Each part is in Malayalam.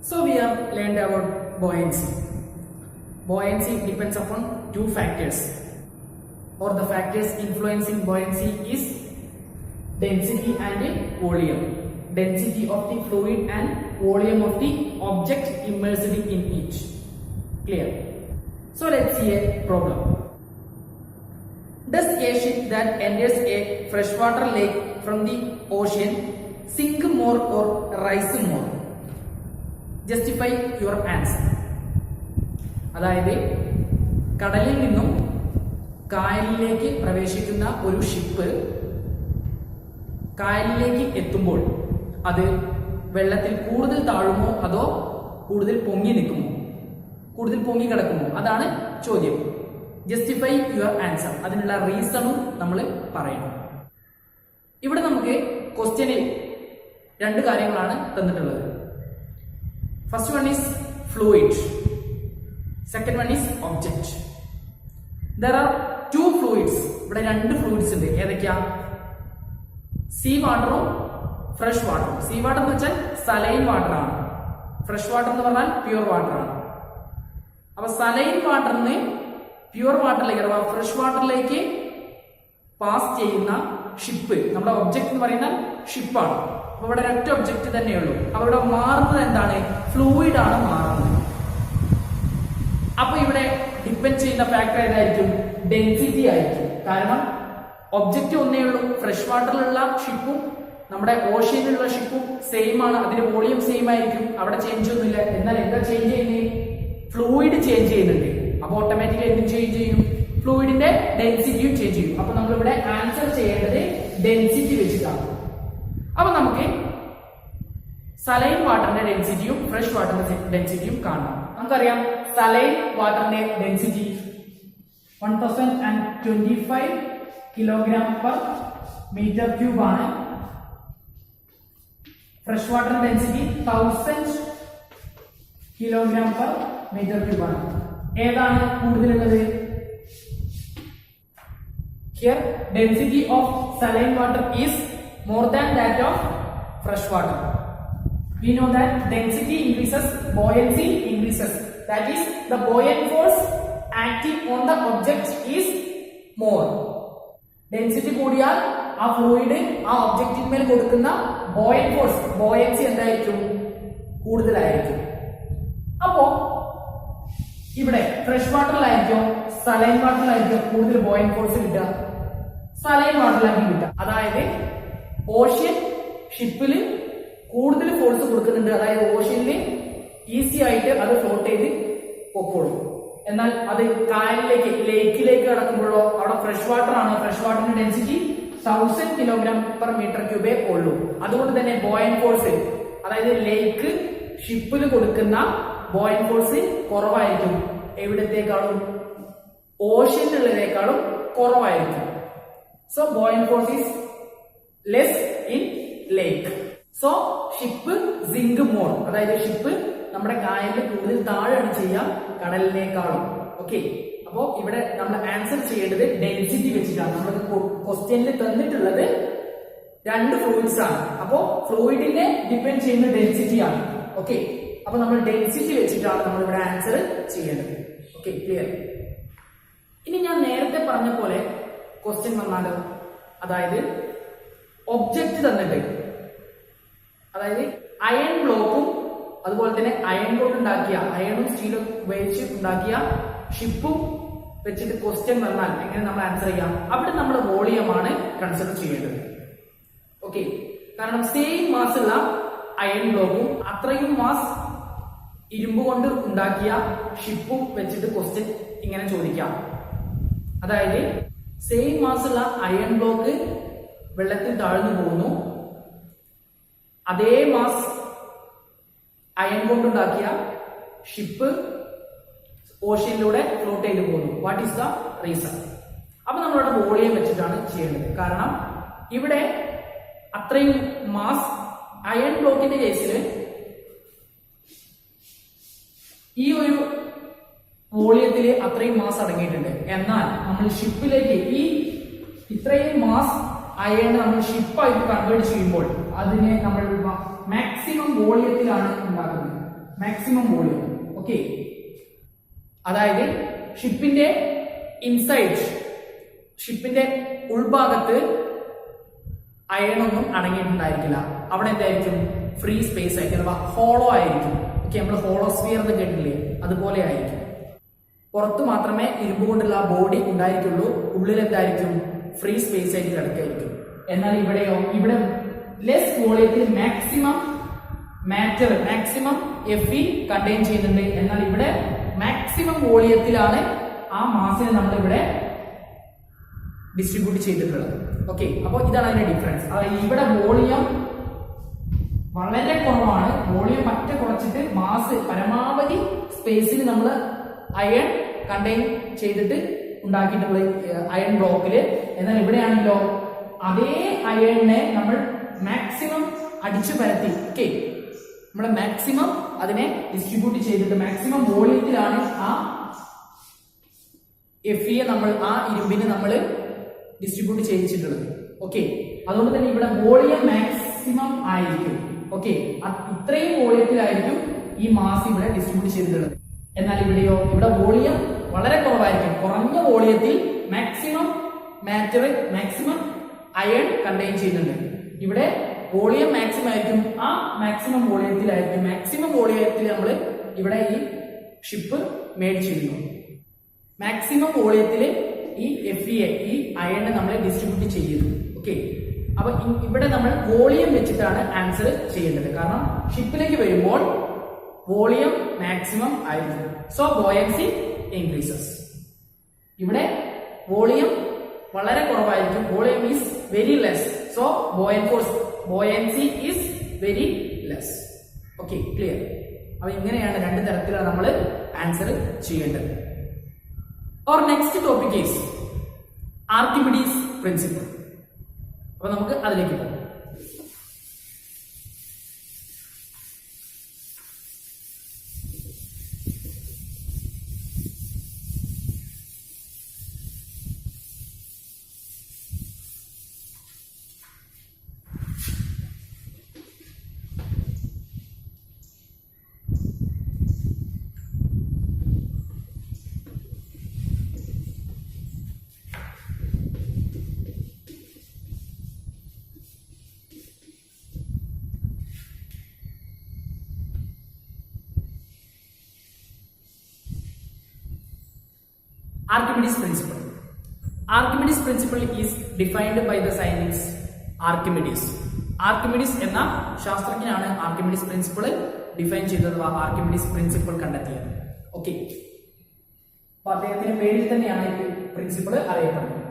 So we have learned about buoyancy. Buoyancy depends upon two factors, or the factors influencing buoyancy is density and volume. Density of the fluid and volume of the object immersed in it. Clear? So let's see a problem. Does a ship that enters a freshwater lake from the ocean sink more or rise more? Justify your answer. അതായത് കടലിൽ നിന്നും കായലിലേക്ക് പ്രവേശിക്കുന്ന ഒരു ഷിപ്പ് കായലിലേക്ക് എത്തുമ്പോൾ അത് വെള്ളത്തിൽ കൂടുതൽ താഴുമോ അതോ കൂടുതൽ പൊങ്ങി നിൽക്കുമോ, കൂടുതൽ പൊങ്ങി കിടക്കുമോ? അതാണ് ചോദ്യം. Justify your answer. അതിനുള്ള റീസണും നമ്മൾ പറയണം. ഇവിടെ നമുക്ക് ക്വസ്റ്റ്യനിൽ രണ്ട് കാര്യങ്ങളാണ് തന്നിട്ടുള്ളത്. First one is fluid, second one is object. There are two fluids. ഇവിടെ രണ്ട് ഫ്ലൂയിഡ്സ് ഉണ്ട്. ഏതൊക്കെയാ? സീ വാട്ടറും ഫ്രഷ് വാട്ടറും. സീ വാട്ടർ എന്ന് വെച്ചാൽ സലൈൻ വാട്ടർ ആണ്. ഫ്രഷ് വാട്ടർ എന്ന് പറഞ്ഞാൽ പ്യുവർ വാട്ടർ ആണ്. അപ്പൊ സലൈൻ വാട്ടറിന് പ്യുവർ വാട്ടറിലേക്ക് അഥവാ ഫ്രഷ് വാട്ടറിലേക്ക് പാസ് ചെയ്യുന്ന ഷിപ്പ്, നമ്മുടെ ഒബ്ജക്ട് എന്ന് പറയുന്ന ഷിപ്പാണ്. അപ്പൊ ഇവിടെ ഒറ്റ ഒബ്ജക്ട് തന്നെയുള്ളൂ. അപ്പൊ ഇവിടെ മാറുന്നത് എന്താണ്? ഫ്ലൂയിഡ് ആണ് മാറുന്നത്. അപ്പൊ ഇവിടെ ഡിപ്പെൻഡ് ചെയ്യുന്ന ഫാക്ടർ ഏതായിരിക്കും? ഡെൻസിറ്റി ആയിരിക്കും. കാരണം ഒബ്ജക്റ്റ് ഒന്നേ ഉള്ളൂ. ഫ്രഷ് വാട്ടറിലുള്ള ഷിപ്പും നമ്മുടെ ഓഷ്യനിലുള്ള ഷിപ്പും സെയിം ആണ്. അതിന്റെ വോളിയം സെയിം ആയിരിക്കും. അവിടെ ചേഞ്ച് ഒന്നുമില്ല. എന്നാൽ എന്താ ചേഞ്ച് ചെയ്യുന്നത്? ഫ്ലൂയിഡ് ചേഞ്ച് ചെയ്യുന്നുണ്ട്. അപ്പൊ ഓട്ടോമാറ്റിക്കലി എന്തും ചേഞ്ച് ചെയ്യും? ഫ്ലൂയിഡിന്റെ ഡെൻസിറ്റിയും ചേഞ്ച് ചെയ്യും. അപ്പൊ നമ്മളിവിടെ ആൻസർ ചെയ്യേണ്ടത് ഡെൻസിറ്റി വെച്ചിട്ടാണ്. അപ്പൊ നമുക്ക് സലൈൻ വാട്ടറിന്റെ ഡെൻസിറ്റിയും ഫ്രഷ് വാട്ടറിന്റെ ഡെൻസിറ്റിയും കാണാം. നമുക്കറിയാം സലൈൻ വാട്ടറിന്റെ density 1025 kilogram per metre cube ആണ്. ഫ്രഷ് വാട്ടറിന്റെ density 1000 kilogram per metre cube ആണ്. ഏതാണ് കൂടുതലുള്ളത്? Here density of saline water is more than that of fresh water. We know that density increases, buoyancy increases. That is, the buoyant force acting on the object is more. Density കൂടിയാൽ ആ ഫ്ലൂയിഡ് ആ ഒബ്ജക്റ്റിന്മേൽ കൊടുക്കുന്ന buoyant force, buoyancy എന്തായിരിക്കും? കൂടുതലായിരിക്കും. അപ്പോ ഇവിടെ ഫ്രഷ് വാട്ടറിലായിരിക്കും സലൈൻ വാട്ടറിലായിരിക്കും കൂടുതൽ ബോയിങ് ഫോഴ്സ് കിട്ടുക? സലൈൻ വാട്ടറിലായിരിക്കും കിട്ടുക. അതായത് ഓഷ്യൻ ഷിപ്പില് കൂടുതൽ ഫോഴ്സ് കൊടുക്കുന്നുണ്ട്. അതായത് ഓഷ്യനിൽ ഈസി ആയിട്ട് അത് ഫ്ലോട്ട് ചെയ്ത് പൊക്കോളും. എന്നാൽ അത് കായലിലേക്ക് ലേക്കിലേക്ക് കടക്കുമ്പോഴോ അവിടെ ഫ്രഷ് വാട്ടർ ആണ്. ഫ്രഷ് വാട്ടറിന്റെ ഡെൻസിറ്റി 1000 കിലോഗ്രാം പെർ മീറ്റർ ക്യൂബേ ഉള്ളൂ. അതുകൊണ്ട് തന്നെ ബോയിങ് ഫോഴ്സ്, അതായത് ലേക്ക് ഷിപ്പിൽ കൊടുക്കുന്ന ബോയിങ് ഫോഴ്സ് കുറവായിരിക്കും. എവിടത്തേക്കാളും? ഓഷ്യനിലുള്ളതിനേക്കാളും കുറവായിരിക്കും. So buoyant force is less in lake. So ship sink more. അതായത് ഷിപ്പ് നമ്മുടെ കായലിൽ കൂടുതൽ താഴെയാണ് ചെയ്യാം കടലിനേക്കാളും. ഓക്കെ, അപ്പോ ഇവിടെ നമ്മൾ ആൻസർ ചെയ്യേണ്ടത് ഡെൻസിറ്റി വെച്ചിട്ടാണ്. നമ്മുടെ ക്വസ്റ്റ്യനിൽ തന്നിട്ടുള്ളത് രണ്ട് ഫ്ലൂയിഡ്സ് ആണ്. അപ്പോ ഫ്ലൂയിഡിനെ ഡിപെൻഡ് ചെയ്യുന്ന ഡെൻസിറ്റി ആണ്. ഓക്കെ, അപ്പൊ നമ്മൾ ഡെൻസിറ്റി വെച്ചിട്ടാണ് നമ്മൾ ഇവിടെ ആൻസർ ചെയ്യേണ്ടത്. Okay, clear? ഇനി ഞാൻ നേരത്തെ പറഞ്ഞ പോലെ ക്വസ്റ്റ്യൻ വന്നാലോ? അതായത് ഒബ്ജക്റ്റ് തന്നിട്ട്, അതായത് അയൺ ബ്ലോക്കും അതുപോലെ തന്നെ അയൺ കൊണ്ട് ഉണ്ടാക്കിയ, അയണും സ്റ്റീലും ഉപയോഗിച്ച് ഉണ്ടാക്കിയ ഷിപ്പും വെച്ചിട്ട് ക്വസ്റ്റ്യൻ വന്നാൽ എങ്ങനെ നമ്മൾ ആൻസർ ചെയ്യാം? അവിടെ നമ്മൾ വോളിയമാണ് കൺസിഡർ ചെയ്യേണ്ടത്. ഓക്കെ, കാരണം സെയിം മാസ് ഉള്ള അയൺ ബ്ലോക്കും അത്രയും മാസ് ഇരുമ്പ് കൊണ്ട് ഉണ്ടാക്കിയ ഷിപ്പും വെച്ചിട്ട് ക്വസ്റ്റ്യൻ ഇങ്ങനെ ചോദിക്കാം. അതായത് സെയിം മാസ് ഉള്ള അയൺ ബ്ലോക്ക് വെള്ളത്തിൽ താഴ്ന്നു പോകുന്നു, അതേ മാസ് അയൺ കൊണ്ടുണ്ടാക്കിയ ഷിപ്പ് ഓഷ്യനിലൂടെ ഫ്ലോട്ട് ചെയ്ത് പോകുന്നു. What is the reason? അപ്പൊ നമ്മളുടെ വോളിയം വെച്ചിട്ടാണ് ചെയ്യേണ്ടത്. കാരണം ഇവിടെ അത്രയും മാസ് അയൺ ബ്ലോക്കിന്റെ കേസിൽ ഈ ഒരു വോളിയത്തിൽ അത്രയും മാസ് അടങ്ങിയിട്ടുണ്ട്. എന്നാൽ നമ്മൾ ഷിപ്പിലേക്ക് ഈ ഇത്രയും മാസ് അയൺ നമ്മൾ ഷിപ്പായിട്ട് കൺവേർട്ട് ചെയ്യുമ്പോൾ അതിനെ നമ്മൾ മാക്സിമം വോളിയത്തിലാണ് ഉണ്ടാക്കുന്നത്. Maximum volume. ഓക്കെ, അതായത് ഷിപ്പിന്റെ ഇൻസൈഡ്, ഷിപ്പിന്റെ ഉൾഭാഗത്ത് അയണൊന്നും അടങ്ങിയിട്ടുണ്ടായിരിക്കില്ല. അവിടെ എന്തായിരിക്കും? ഫ്രീ സ്പേസ് ആയിരിക്കും, അഥവാ ഹോളോ ആയിരിക്കും. ഓക്കെ, നമ്മൾ ഹോളോസ്ഫിയർ എന്ന് കേട്ടില്ലേ, അതുപോലെ ആയിരിക്കും. പുറത്ത് മാത്രമേ ഇരുമ്പ് കൊണ്ടുള്ള ബോഡി ഉണ്ടായിരിക്കുള്ളൂ, ഉള്ളിൽ എന്തായിരിക്കും? ഫ്രീ സ്പേസ് ആയിട്ട് കിടക്കായിരിക്കും. എന്നാൽ ഇവിടെയോ? ഇവിടെ ലെസ് വോളിയത്തിൽ maximum matter, maximum Fe contain ചെയ്യുന്നുണ്ട്. എന്നാൽ ഇവിടെ മാക്സിമം വോളിയത്തിലാണ് ആ മാസിനെ നമ്മൾ ഇവിടെ ഡിസ്ട്രിബ്യൂട്ട് ചെയ്തിട്ടുള്ളത്. ഓക്കെ, അപ്പോൾ ഇതാണ് അതിന്റെ ഡിഫറൻസ്. ഇവിടെ വോളിയം വളരെ കുറവാണ്, വോളിയം പറ്റ കുറച്ചിട്ട് മാസ് പരമാവധി സ്പേസിൽ നമ്മൾ അയൺ കണ്ടെയ്ൻ ചെയ്തിട്ട് ഉണ്ടാക്കിയിട്ടുള്ള അയൺ ബ്ലോക്കില്. എന്നാൽ ഇവിടെയാണല്ലോ അതേ അയണിനെ നമ്മൾ മാക്സിമം അടിച്ചു പരത്തി, ഓക്കെ, നമ്മൾ മാക്സിമം അതിനെ ഡിസ്ട്രിബ്യൂട്ട് ചെയ്തിട്ട് മാക്സിമം വോളിയത്തിലാണ് ആ Fe നമ്മൾ ആ ഇരുമ്പിന് നമ്മൾ ഡിസ്ട്രിബ്യൂട്ട് ചെയ്യിച്ചിട്ടുള്ളത്. ഓക്കെ, അതുകൊണ്ട് തന്നെ ഇവിടെ വോളിയം മാക്സിമം ആയിരിക്കും. ഓക്കെ, ഇത്രയും വോളിയത്തിലായിരിക്കും ഈ മാസ് ഇവിടെ ഡിസ്ട്രിബ്യൂട്ട് ചെയ്തിട്ടുള്ളത്. എന്നാൽ ഇവിടെയോ? ഇവിടെ വോളിയം വളരെ കുറവായിരിക്കും. കുറഞ്ഞ വോളിയത്തിൽ maximum matter, maximum iron contain ചെയ്യുന്നുണ്ട്. ഇവിടെ വോളിയം മാക്സിമം ആയിരിക്കും, ആ മാക്സിമം വോളിയത്തിൽ നമ്മൾ ഇവിടെ ഈ ഷിപ്പ് മേടിച്ചിരുന്നു. മാക്സിമം വോളിയത്തിൽ ഈ Fe, ഈ അയണിനെ നമ്മൾ ഡിസ്ട്രിബ്യൂട്ട് ചെയ്യുന്നു. ഓക്കെ, അപ്പൊ ഇവിടെ നമ്മൾ വോളിയം വെച്ചിട്ടാണ് ആൻസർ ചെയ്യേണ്ടത്. കാരണം ഷിപ്പിലേക്ക് വരുമ്പോൾ വോളിയം മാക്സിമം ആയിരിക്കും. So buoyancy increases. ഇവിടെ വോളിയം വളരെ കുറവായിരിക്കും, volume is very less. So buoyancy is very less. Okay, clear? അപ്പൊ ഇങ്ങനെയാണ് രണ്ട് തരത്തിലാണ് നമ്മൾ ആൻസർ ചെയ്യേണ്ടത്. Our next topic is Archimedes principle. അപ്പൊ നമുക്ക് അതിലേക്ക് പോകാം. Archimedes principle. Archimedes principle is defined by the scientist Archimedes. Archimedes എന്ന ശാസ്ത്രജ്ഞനാണ് ആർക്കിമിഡിസ് പ്രിൻസിപ്പിൾ ഡിഫൈൻ ചെയ്തത്, ആർക്കിമിഡിസ് പ്രിൻസിപ്പിൾ കണ്ടെത്തിയത്. ഓക്കെ, അപ്പൊ അദ്ദേഹത്തിന്റെ പേരിൽ തന്നെയാണ് ഈ പ്രിൻസിപ്പിൾ അറിയപ്പെടുന്നത്.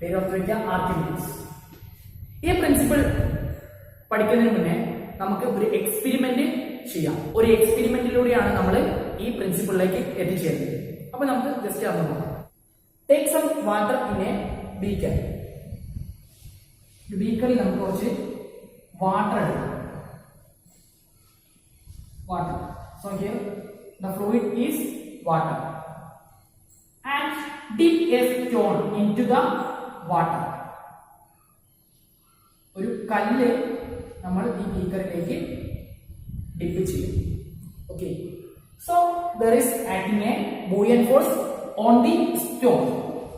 പേര് ഓർത്തിരിക്കുക, ആർക്കിമിഡിസ്. ഈ പ്രിൻസിപ്പിൾ പഠിക്കുന്നതിന് മുന്നേ നമുക്ക് ഒരു എക്സ്പെരിമെന്റ് ചെയ്യാം. ഒരു എക്സ്പെരിമെന്റിലൂടെയാണ് നമ്മൾ ഈ പ്രിൻസിപ്പിളിലേക്ക് എത്തിച്ചേരുന്നത്. അപ്പൊ നമുക്ക് ജസ്റ്റ് അത് നോക്കാം. Take some water in a beaker. ബീക്കറിൽ നമുക്ക് കുറച്ച് വാട്ടർ എടുക്കാം. Water. So here the fluid is water and dip a stone into the water. ഒരു കല്ല് നമ്മൾ ഈ ബീക്കറിലേക്ക് ഡിപ്പ് ചെയ്യും. Okay, so there is acting a buoyant force on the stone.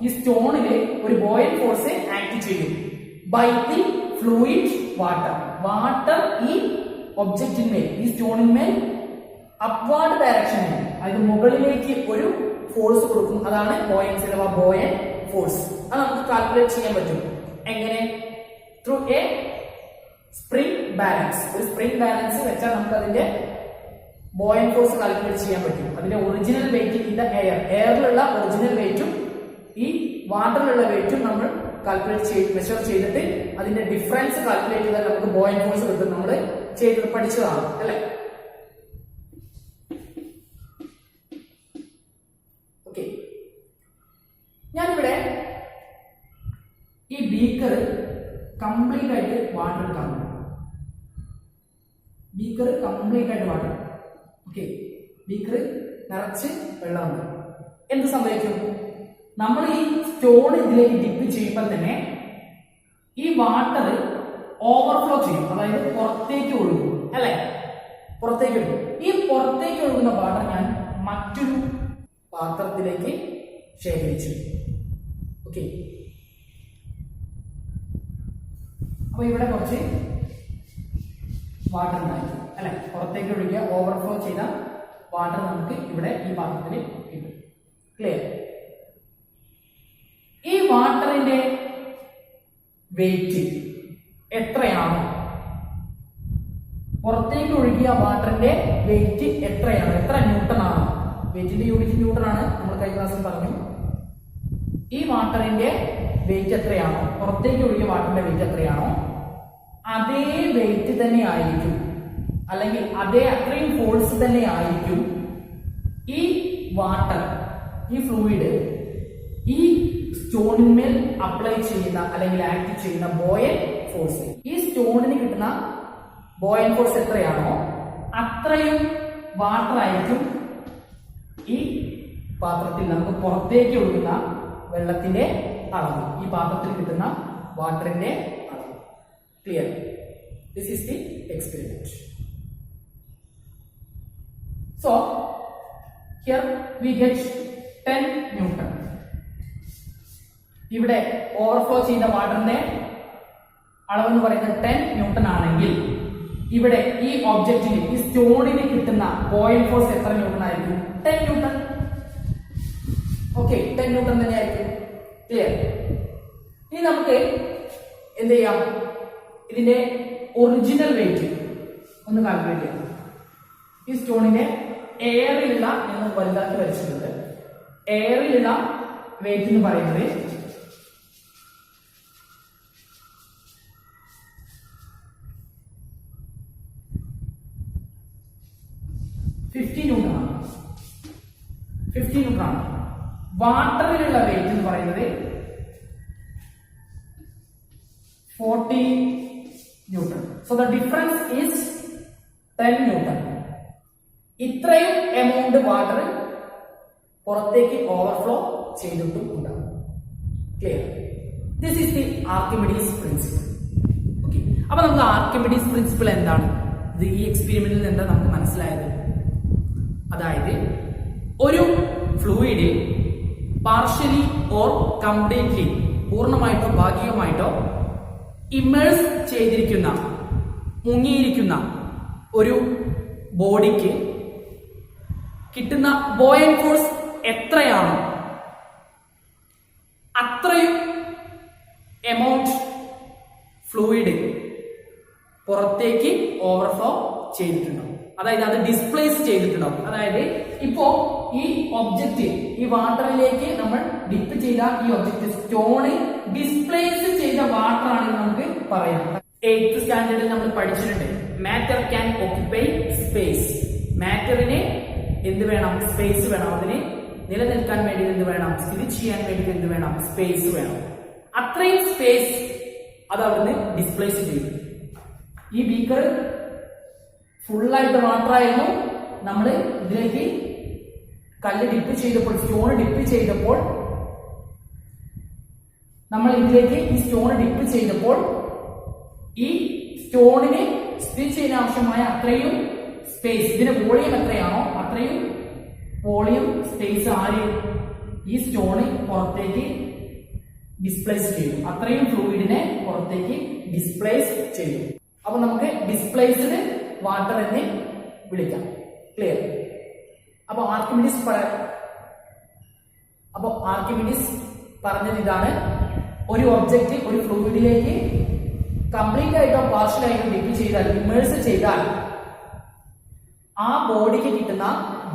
ഈ സ്റ്റോണില് ഒരു ബോയൻ ഫോഴ്സ് ആക്ട് ചെയ്യും by the fluid water. Water ഈ ഒബ്ജക്റ്റിന്മേൽ, ഈ സ്റ്റോണിന്മേൽ അപ്വാർഡ് ഡയറക്ഷനിൽ, അതായത് മുകളിലേക്ക് ഒരു ഫോഴ്സ് കൊടുക്കും. അതാണ് ബോയൻസി അഥവാ ബോയൻ ഫോഴ്സ്. അത് നമുക്ക് കാൽക്കുലേറ്റ് ചെയ്യാൻ പറ്റും. എങ്ങനെ? Through a spring balance. ഒരു സ്പ്രിംഗ് ബാലൻസ് വെച്ചാൽ നമുക്ക് അതിന്റെ ബോയൻ ഫോഴ്സ് കാൽക്കുലേറ്റ് ചെയ്യാൻ പറ്റും. അതിന്റെ original weight in the air, എയറിലുള്ള ഒറിജിനൽ വെയിറ്റും ഈ വാട്ടറിലുള്ള വെയിറ്റും നമ്മൾ കാൽക്കുലേറ്റ് ചെയ്ത് മെഷർ ചെയ്തിട്ട് അതിന്റെ ഡിഫറൻസ് കാൽക്കുലേറ്റ് ചെയ്താൽ നമുക്ക് ബോയൻ ഫോഴ്സ് കിട്ടും. നമ്മൾ ചെയ്ത് പഠിച്ചതാണ് അല്ലെ? ഓക്കെ, ഞാനിവിടെ ഈ ബീക്കർ കംപ്ലീറ്റ് ആയിട്ട് വാട്ടർ എടുക്കാൻ. ബീക്കർ കംപ്ലീറ്റ് ആയിട്ട് വാട്ടർ. ഓക്കെ, ബീക്കർ നിറച്ച് വെള്ളമുണ്ട്. എന്ത് സംഭവിക്കും? നമ്മൾ ഈ സ്റ്റോൺ ഇതിലേക്ക് ഡിപ്പ് ചെയ്യുമ്പോൾ തന്നെ ഈ വാട്ടർ ഓവർഫ്ലോ ചെയ്യും, അതായത് പുറത്തേക്ക് ഒഴുകും അല്ലെ, പുറത്തേക്ക് ഒഴുകും. ഈ പുറത്തേക്ക് ഒഴുകുന്ന വാട്ടർ ഞാൻ മറ്റൊരു പാത്രത്തിലേക്ക് ശേഖരിച്ചു. ഓക്കെ, അപ്പൊ ഇവിടെ കുറച്ച് വാട്ടർ ഉണ്ടായി അല്ലെ, പുറത്തേക്ക് ഒഴുകിയ ഓവർഫ്ലോ ചെയ്ത വാട്ടർ നമുക്ക് ഇവിടെ ഈ പാത്രത്തിൽ കിട്ടും. ക്ലിയർ? ഈ വാട്ടറിന്റെ വെയിറ്റ് എത്രയാണോ, പുറത്തേക്ക് ഒഴുകിയ വാട്ടറിന്റെ വെയിറ്റ് എത്രയാണ്, എത്ര ന്യൂട്ടൺ ആണ്, വെയിറ്റിന്റെ യൂണിറ്റ് ന്യൂട്ടൺ ആണ്, നമ്മൾ കഴിഞ്ഞ ക്ലാസ്സിൽ പറഞ്ഞു. ഈ വാട്ടറിന്റെ വെയിറ്റ് എത്രയാണോ, പുറത്തേക്ക് ഒഴുകിയ വാട്ടറിന്റെ വെയിറ്റ് എത്രയാണോ, അതേ വെയിറ്റ് തന്നെ ആയിരിക്കും, അല്ലെങ്കിൽ അതേ അത്രയും ഫോഴ്സ് തന്നെ ആയിരിക്കും ഈ വാട്ടർ, ഈ ഫ്ലൂയിഡ് ഈ സ്റ്റോണിന്മേൽ അപ്ലൈ ചെയ്യുന്ന അല്ലെങ്കിൽ ആക്ട് ചെയ്യുന്ന ബോയൻ ഫോഴ്സ്. ഈ സ്റ്റോണിന് കിട്ടുന്ന ബോയൻ ഫോഴ്സ് എത്രയാണോ അത്രയും വാട്ടർ ആയിരിക്കും ഈ പാത്രത്തിൽ നമുക്ക് പുറത്തേക്ക് ഒഴുകുന്ന വെള്ളത്തിന്റെ അളവ്, ഈ പാത്രത്തിൽ കിട്ടുന്ന വാട്ടറിന്റെ അളവ്. Clear? This is the experiment. So here we get 10 newton. ഇവിടെ ഓവർഫ്ലോ ചെയ്ത വാട്ടറിന്റെ അളവെന്ന് പറയുന്നത് 10 ന്യൂട്ടൺ ആണെങ്കിൽ ഇവിടെ ഈ ഒബ്ജക്റ്റിന്, ഈ സ്റ്റോണിന് കിട്ടുന്ന ബോയിലിംഗ് ഫോഴ്സ് എത്ര ന്യൂട്ടൺ ആയിരിക്കും? 10 ന്യൂട്ടൺ. ഓക്കെ, 10 ന്യൂട്ടൺ തന്നെ ആയിരിക്കും. ക്ലിയർ? ഇനി നമുക്ക് എന്ത് ചെയ്യാം, ഇതിന്റെ ഒറിജിനൽ വെയിറ്റ് ഒന്ന് കാൽക്കുലേറ്റ് ചെയ്യാം. ഈ സ്റ്റോണിന്റെ എയറിലുള്ള, എന്ന് വലുതാക്കി വരച്ചിട്ടുണ്ട്, എയറിലുള്ള വെയിറ്റ് എന്ന് പറയുന്നത് 50 ന്യൂട്ടൺ ആണ്. 50 ന്യൂട്ടൺ ആണ്. വാട്ടറിലുള്ള വെയിറ്റ് എന്ന് പറയുന്നത് 40 newton. So the difference is 10 newton. ഇത്രയും എമൗണ്ട് വാട്ടർ പുറത്തേക്ക് ഓവർഫ്ലോ ചെയ്തിട്ടും ഉണ്ടാകും. Clear? This is the Archimedes principle. Okay, അപ്പൊ നമുക്ക് ആർക്കിമിഡീസ് പ്രിൻസിപ്പിൾ എന്താണ്, ഇത് ഈ എക്സ്പെരിമെന്റിൽ എന്താ നമുക്ക് മനസ്സിലായത്? അതായത് ഒരു ഫ്ലൂയിഡിൽ പാർഷ്യലി ഓർ കംപ്ലീറ്റ്ലി, പൂർണ്ണമായിട്ടോ ഭാഗികമായിട്ടോ ഇമേഴ്സ് ചെയ്തിരിക്കുന്ന, മുങ്ങിയിരിക്കുന്ന ഒരു ബോഡിക്ക് കിട്ടുന്ന ബോയൻ ഫോഴ്സ് എത്രയാണോ അത്രയും എമൗണ്ട് ഫ്ലൂയിഡ് പുറത്തേക്ക് ഓവർഫ്ലോ ചെയ്തിട്ടുണ്ടാവും, അതായത് അത് ഡിസ്പ്ലേസ് ചെയ്തിട്ടുണ്ടാവും. അതായത് ഇപ്പോ ഈ ഒബ്ജക്റ്റ്, ഈ വാട്ടറിലേക്ക് നമ്മൾ ഡിപ്പ് ചെയ്ത ഈ ഒബ്ജക്റ്റ്, സ്റ്റോണ് ഡിസ്പ്ലേസ് ചെയ്ത വാട്ടർ ആണെന്ന് നമുക്ക് പറയാം. 8th സ്റ്റാൻഡേർഡിൽ നമ്മൾ പഠിച്ചിട്ടുണ്ട്, മാറ്റർ ക്യാൻ ഓക്യുപ്പൈ സ്പേസ്. മാറ്ററിന് എന്ത് വേണം? സ്പേസ് വേണം. അതിന് നിലനിൽക്കാൻ വേണ്ടി എന്ത് വേണം? സ്ഥിതി ചെയ്യാൻ വേണ്ടി എന്ത് വേണം? സ്പേസ് വേണം. അത്രയും സ്പേസ് അത് അവിടുന്ന് ഡിസ്പ്ലേസ് ചെയ്യും. ഈ ബീക്കർ ഫുള്ളായിട്ട് വാട്ടർ ആയിരുന്നു. നമ്മൾ ഇതിലേക്ക് കല്ല് ഡിപ്പ് ചെയ്തപ്പോൾ, സ്റ്റോൺ ഡിപ്പ് ചെയ്തപ്പോൾ, നമ്മൾ ഇതിലേക്ക് ഈ സ്റ്റോൺ ഡിപ്പ് ചെയ്തപ്പോൾ ഈ സ്റ്റോണിന് സ്ഥിതി ചെയ്യാൻ ആവശ്യമായ അത്രയും സ്പേസ്, ഇതിന്റെ വോളിയം എത്രയാണോ അത്രയും വോളിയം സ്പേസ് ആര്? ഈ സ്റ്റോണ് പുറത്തേക്ക് ഡിസ്പ്ലേസ് ചെയ്യും. അത്രയും ഫ്ലൂയിഡിനെ പുറത്തേക്ക് ഡിസ്പ്ലേസ് ചെയ്യും. അപ്പൊ നമുക്ക് ഡിസ്പ്ലേസ്ഡ് വാട്ടർ എന്ന് വിളിക്കാം. ക്ലിയർ? അപ്പൊ ആർക്കിമിഡീസ് പറഞ്ഞത് ഇതാണ്, ഒരു ഒബ്ജക്റ്റ് ഒരു ഫ്ലൂയിഡിലേക്ക് കംപ്ലീറ്റ് ആയിട്ടോ പാർഷ്യൽ ആയിട്ടോ ഡിപ്പ് ചെയ്താൽ, ഇമേഴ്സ് ചെയ്താൽ ആ ബോഡിക്ക് കിട്ടുന്ന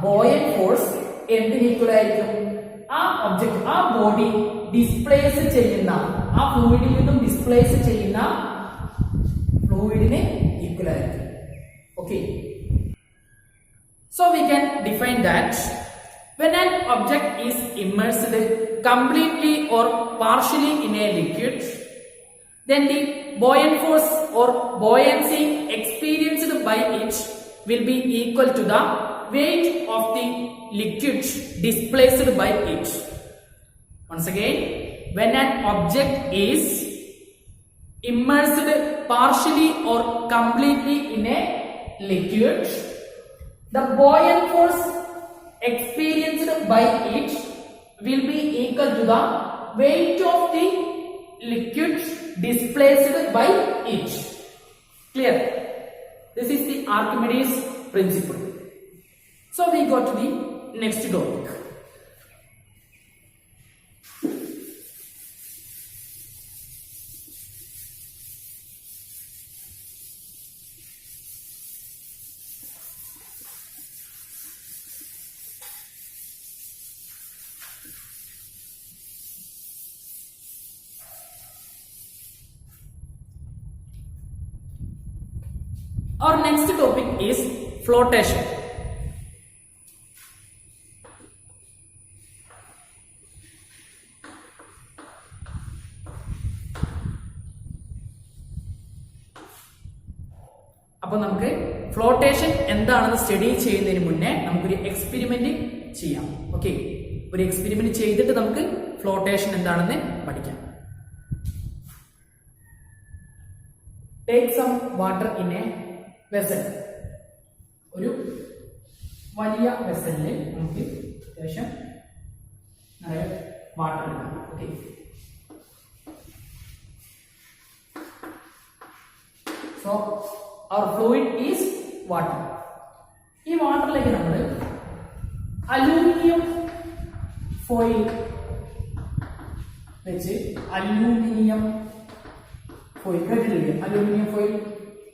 ബോയൻ ഫോഴ്സ് എന്തിന് ഈക്വൽ ആയിരിക്കും? ആ ഒബ്ജക്റ്റ്, ആ ബോഡി ഡിസ്പ്ലേസ് ചെയ്യുന്ന, ആ ഫ്ലൂയിഡിൽ നിന്നും ഡിസ്പ്ലേസ് ചെയ്യുന്ന ഫ്ലൂയിഡിന് ഈക്വൽ ആയിരിക്കും. Okay, so we can define that when an object is immersed completely or partially in a liquid, then the buoyant force or buoyancy experienced by it will be equal to the weight of the liquid displaced by it. Once again, when an object is immersed partially or completely in a liquid, the buoyant force experienced by it will be equal to the weight of the liquid displaced by it. Clear? This is the Archimedes principle. So we go to the next topic. Our next topic is flotation. അപ്പോൾ നമുക്ക് ഫ്ലോട്ടേഷൻ എന്താണെന്ന് സ്റ്റഡി ചെയ്യുന്നതിന് മുന്നേ നമുക്കൊരു എക്സ്പെരിമെന്റ് ചെയ്യാം. ഓക്കെ, ഒരു എക്സ്പെരിമെന്റ് ചെയ്തിട്ട് നമുക്ക് ഫ്ലോട്ടേഷൻ എന്താണെന്ന് പഠിക്കാം. Take some water in a vessel. ഒരു വലിയ വെസലിൽ നമുക്ക് അത്യാവശ്യം നിറയെ വാട്ടർ എടുക്കാം. Okay, so our fluid is water. ഈ വാട്ടറിലേക്ക് നമ്മൾ അലൂമിനിയം ഫോയിൽ വെച്ച് അലൂമിനിയം ഫോയിൽ കേട്ടിട്ടില്ലേ? അലൂമിനിയം ഫോയിൽ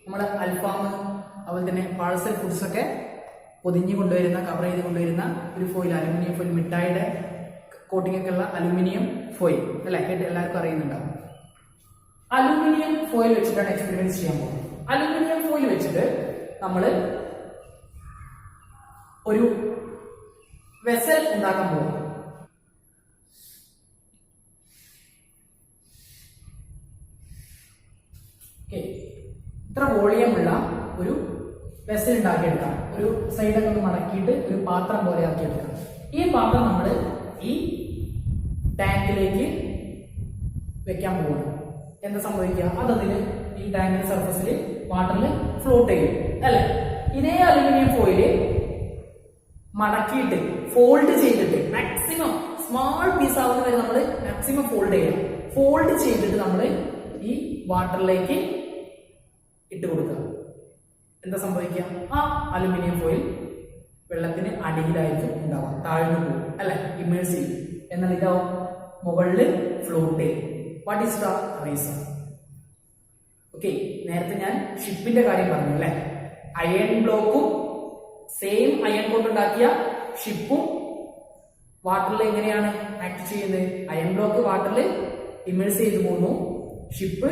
നമ്മുടെ അൽഫാം അതുപോലെ തന്നെ പാഴ്സൽ ഫുഡ്സ് ഒക്കെ പൊതിഞ്ഞു കൊണ്ടുവരുന്ന, കവർ ചെയ്ത് കൊണ്ടുവരുന്ന ഒരു ഫോയിൽ, അലൂമിനിയം ഫോയിൽ, മിഠായിയുടെ കോട്ടിംഗ് ഒക്കെ ഉള്ള അലൂമിനിയം ഫോയിൽ അല്ലെ, കേട്ട് എല്ലാവർക്കും അറിയുന്നുണ്ടാവും. അലൂമിനിയം ഫോയിൽ വെച്ചിട്ടാണ് എക്സ്പെരിമെന്റ് ചെയ്യാൻ പോകുന്നത്. അലൂമിനിയം ഫോയിൽ വെച്ചിട്ട് നമ്മൾ ഒരു വെസൽ ഉണ്ടാക്കാൻ പോകും. ഇത്ര വോളിയമുള്ള ഒരു വെസൽ ഉണ്ടാക്കിയെടുക്കാം. ഒരു സൈഡൊക്കെ ഒന്ന് മടക്കിയിട്ട് ഒരു പാത്രം പോലെ ആക്കിയെടുക്കാം. ഈ പാത്രം നമ്മൾ ഈ ടാങ്കിലേക്ക് വെക്കാൻ പോകുന്നു. എന്താ സംഭവിക്കുക? അതതിന് ഈ ടാങ്കിന്റെ സർഫസിൽ വാട്ടറിൽ ഫ്ലോട്ട് ചെയ്യും അല്ലെ. ഇതേ അലുമിനിയം ഫോയില് മടക്കിയിട്ട് ഫോൾഡ് ചെയ്തിട്ട് മാക്സിമം സ്മാൾ പീസ് ആവുന്ന വരെ നമ്മൾ മാക്സിമം ഫോൾഡ് ചെയ്യണം. ഫോൾഡ് ചെയ്തിട്ട് നമ്മൾ ഈ വാട്ടറിലേക്ക് ഇട്ട് കൊടുക്കുക. എന്താ സംഭവിക്കുക? ആ അലുമിനിയം ഫോയിൽ വെള്ളത്തിന് അടിയിലായിരിക്കും ഉണ്ടാവുക, താഴ്ന്നു പോകും അല്ലെ, ഇമേഴ്സ് ചെയ്യും. എന്നാൽ ഇതാവും മുകളിൽ ഫ്ലോട്ട് ചെയ്യും. What is the reason? Okay, നേരത്തെ ഞാൻ ഷിപ്പിന്റെ കാര്യം പറഞ്ഞു അല്ലെ. അയൺ ബ്ലോക്കും സെയിം അയൺ കൊണ്ടുണ്ടാക്കിയ ഷിപ്പും വാട്ടറിൽ എങ്ങനെയാണ് ആക്ട് ചെയ്യുന്നത്? അയൺ ബ്ലോക്ക് വാട്ടറിൽ ഇമേഴ്സ് ചെയ്ത് പോകുന്നു, ഷിപ്പ്